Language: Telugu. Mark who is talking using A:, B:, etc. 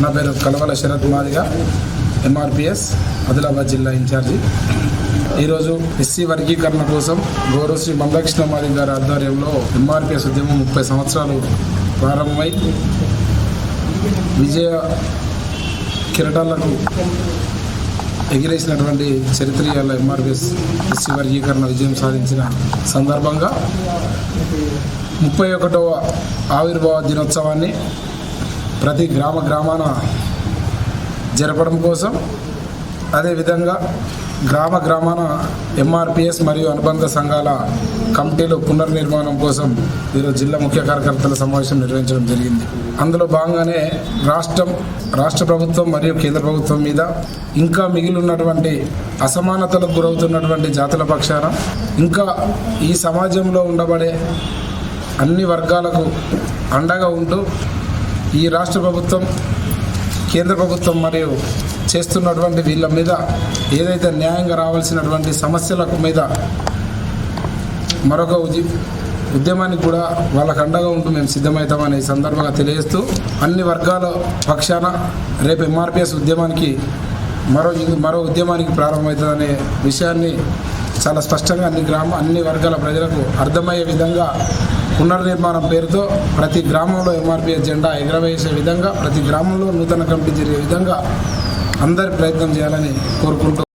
A: నా పేరు కలవల శరత్ మాదిగా, ఎంఆర్పిఎస్ ఆదిలాబాద్ జిల్లా ఇన్ఛార్జి. ఈరోజు ఎస్సీ వర్గీకరణ కోసం గౌరవ శ్రీ మందకృష్ణ మాదిగ గారి ఆధ్వర్యంలో ఎంఆర్పిఎస్ ఉద్యమం 30 సంవత్సరాలు ప్రారంభమై విజయ కిరటాలకు ఎగిరేసినటువంటి చరిత్రీయాల ఎంఆర్పిఎస్ ఎస్సీ వర్గీకరణ విజయం సాధించిన సందర్భంగా 31వ ఆవిర్భావ దినోత్సవాన్ని ప్రతి గ్రామాన జరపడం కోసం, అదేవిధంగా గ్రామాన ఎంఆర్పిఎస్ మరియు అనుబంధ సంఘాల కమిటీలు పునర్నిర్మాణం కోసం ఈరోజు జిల్లా ముఖ్య కార్యకర్తల సమావేశం నిర్వహించడం జరిగింది. అందులో భాగంగానే రాష్ట్ర ప్రభుత్వం మరియు కేంద్ర ప్రభుత్వం మీద ఇంకా మిగిలి ఉన్నటువంటి అసమానతలకు గురవుతున్నటువంటి జాతుల పక్షాన, ఇంకా ఈ సమాజంలో ఉండబడే అన్ని వర్గాలకు అండగా ఉంటూ ఈ రాష్ట్ర ప్రభుత్వం, కేంద్ర ప్రభుత్వం మరియు చేస్తున్నటువంటి వీళ్ళ మీద ఏదైతే న్యాయంగా రావాల్సినటువంటి సమస్యల మీద మరొక ఉద్యమానికి కూడా వాళ్ళకు అండగా ఉంటూ మేము సిద్ధమవుతామని ఈ సందర్భంగా తెలియజేస్తూ, అన్ని వర్గాల పక్షాన రేపు ఎంఆర్పిఎస్ ఉద్యమానికి మరో ఉద్యమానికి ప్రారంభమవుతుందనే విషయాన్ని చాలా స్పష్టంగా అన్ని వర్గాల ప్రజలకు అర్థమయ్యే విధంగా పునర్నిర్మాణం పేరుతో ప్రతి గ్రామంలో ఎంఆర్పిఎస్ జెండా ఎగరవేసే విధంగా, ప్రతి గ్రామంలో నూతన కమిటీ జరిగే విధంగా అందరి ప్రయత్నం చేయాలని కోరుకుంటూ